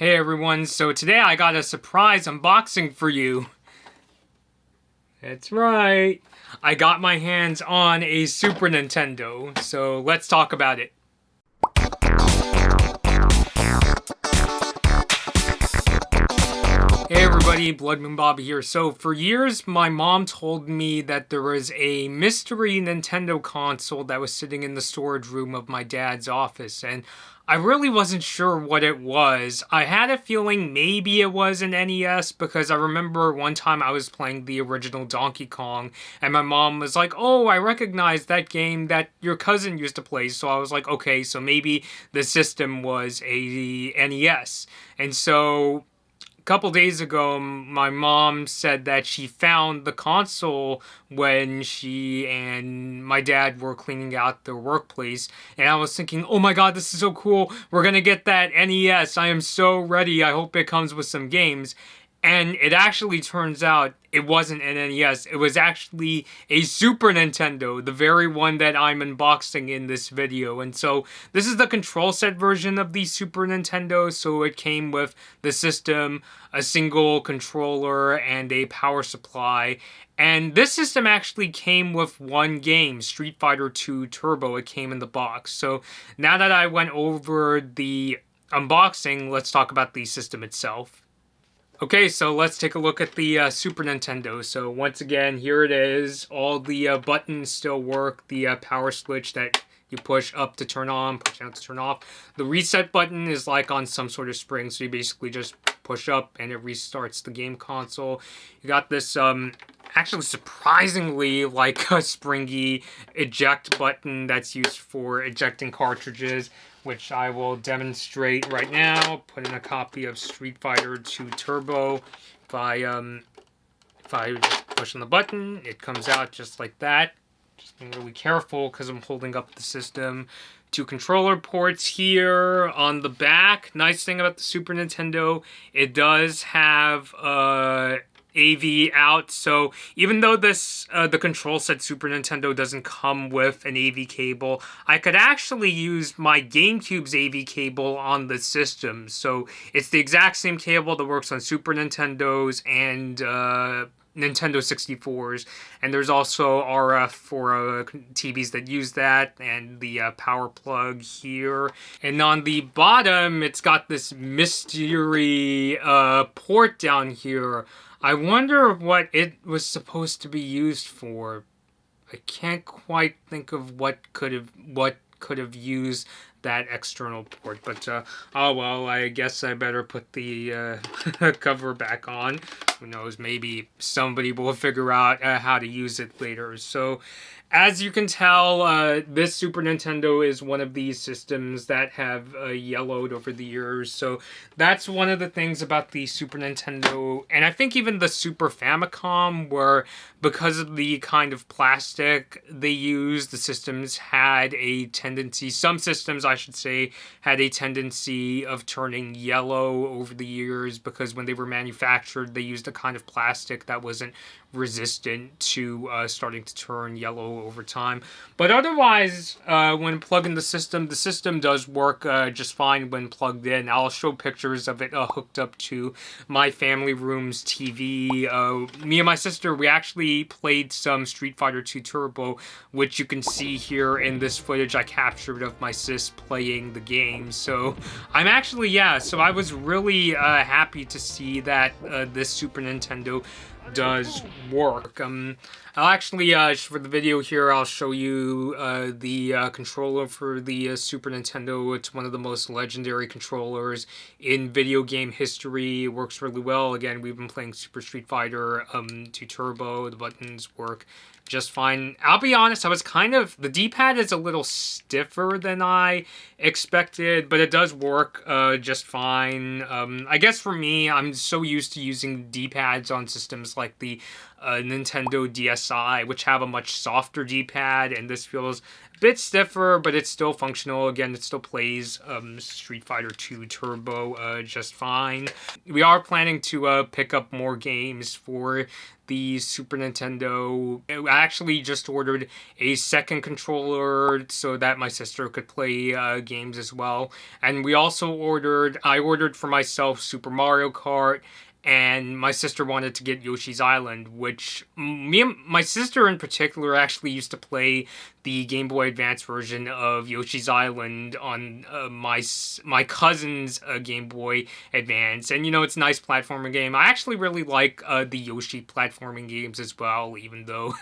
Hey everyone, so today I got a surprise unboxing for you. That's right. I got my hands on a Super Nintendo, so let's talk about it. Hey everybody, Blood Moon Bobby here. So for years, my mom told me that there was a mystery Nintendo console that was sitting in the storage room of my dad's office, and I really wasn't sure what it was. I had a feeling maybe it was an NES because I remember one time I was playing the original Donkey Kong and my mom was like, "Oh, I recognize that game that your cousin used to play." So I was like, okay, so maybe the system was a NES. And so couple days ago, my mom said that she found the console when she and my dad were cleaning out their workplace. And I was thinking, oh my god, this is so cool. We're gonna get that NES. I am so ready. I hope it comes with some games. And it actually turns out it wasn't an NES. It was actually a Super Nintendo, the very one that I'm unboxing in this video. And so this is the control set version of the Super Nintendo. So it came with the system, a single controller, and a power supply. And this system actually came with one game, Street Fighter II Turbo. It came in the box. So now that I went over the unboxing, let's talk about the system itself. Okay, so let's take a look at the Super Nintendo. So once again, here it is. All the buttons still work. The power switch that you push up to turn on, push down to turn off. The reset button is like on some sort of spring, so you basically just push up and it restarts the game console. You got this actually surprisingly like a springy eject button that's used for ejecting cartridges, which I will demonstrate right now. Put in a copy of Street Fighter II Turbo. If I just push on the button, it comes out just like that. Just being really careful because I'm holding up the system. Two controller ports here on the back. Nice thing about the Super Nintendo, it does have AV out, so even though this the control set Super Nintendo doesn't come with an AV cable, I could actually use my GameCube's AV cable on the system. So it's the exact same cable that works on Super Nintendos and Nintendo 64s, and there's also RF for TVs that use that, and the power plug here. And on the bottom, it's got this mystery port down here. I wonder what it was supposed to be used for. I can't quite think of what could have used that external port, but oh well, I guess I better put the cover back on. Who knows, maybe somebody will figure out how to use it later. So as you can tell, this Super Nintendo is one of these systems that have yellowed over the years. So that's one of the things about the Super Nintendo, and I think even the Super Famicom, where because of the kind of plastic they used, the systems had a tendency, some systems I should say, had a tendency of turning yellow over the years because when they were manufactured, they used a kind of plastic that wasn't resistant to starting to turn yellow over time. But otherwise, when plugging the system does work just fine when plugged in. I'll show pictures of it hooked up to my family room's TV. Me and my sister, we actually played some Street Fighter II Turbo, which you can see here in this footage I captured of my sis playing the game. So I'm actually, yeah, so I was really happy to see that this Super Nintendo does work. I'll actually, for the video here, I'll show you the controller for the Super Nintendo. It's one of the most legendary controllers in video game history. It works really well. Again, we've been playing Super Street Fighter 2 Turbo. The buttons work just fine. I'll be honest, the D-pad is a little stiffer than I expected, but it does work just fine. I guess for me, I'm so used to using D-pads on systems games like the Nintendo DSi, which have a much softer D-pad, and this feels a bit stiffer, but it's still functional. Again, it still plays Street Fighter 2 Turbo just fine. We are planning to pick up more games for the Super Nintendo. I actually just ordered a second controller so that my sister could play games as well. And I ordered for myself Super Mario Kart, and my sister wanted to get Yoshi's Island, which me and my sister in particular actually used to play the Game Boy Advance version of Yoshi's Island on my cousin's Game Boy Advance. And, it's a nice platforming game. I actually really like the Yoshi platforming games as well, even though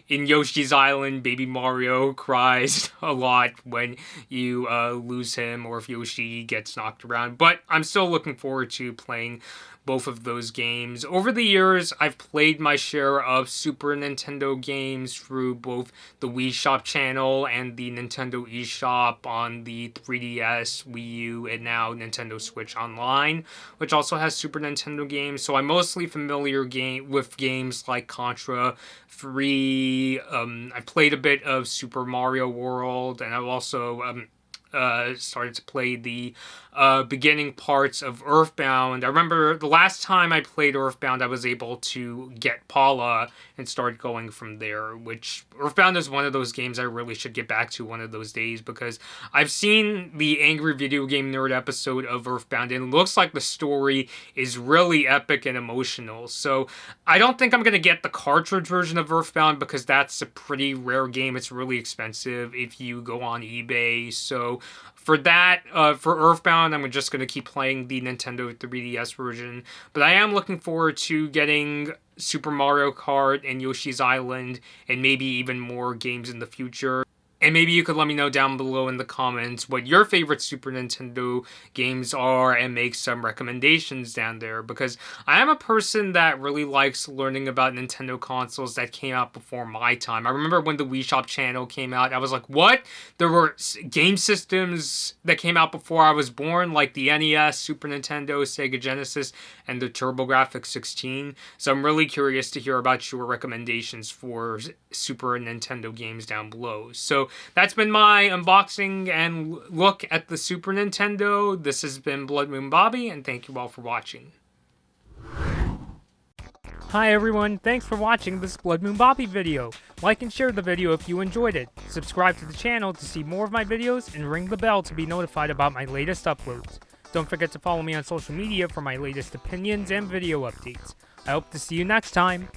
in Yoshi's Island, Baby Mario cries a lot when you lose him or if Yoshi gets knocked around. But I'm still looking forward to playing both of those games. Over the years, I've played my share of Super Nintendo games through both the Wii Shop channel and the Nintendo eShop on the 3DS, Wii U, and now Nintendo Switch Online, which also has Super Nintendo games. So I'm mostly familiar with games like Contra 3. I played a bit of Super Mario World, and I've also started to play the beginning parts of Earthbound. I remember the last time I played Earthbound, I was able to get Paula and start going from there, which Earthbound is one of those games I really should get back to one of those days, because I've seen the Angry Video Game Nerd episode of Earthbound, and it looks like the story is really epic and emotional. So I don't think I'm going to get the cartridge version of Earthbound, because that's a pretty rare game. It's really expensive if you go on eBay. So for that, for Earthbound, I'm just going to keep playing the Nintendo 3DS version. But I am looking forward to getting Super Mario Kart and Yoshi's Island, and maybe even more games in the future. And maybe you could let me know down below in the comments what your favorite Super Nintendo games are, and make some recommendations down there, because I am a person that really likes learning about Nintendo consoles that came out before my time. I remember when the Wii Shop channel came out, I was like, what? There were game systems that came out before I was born, like the NES, Super Nintendo, Sega Genesis, and the TurboGrafx 16. So I'm really curious to hear about your recommendations for Super Nintendo games down below. So that's been my unboxing and look at the Super Nintendo. This has been Blood Moon Bobby, and thank you all for watching. Hi everyone, thanks for watching this Blood Moon Bobby video. Like and share the video if you enjoyed it. Subscribe to the channel to see more of my videos, and ring the bell to be notified about my latest uploads. Don't forget to follow me on social media for my latest opinions and video updates. I hope to see you next time.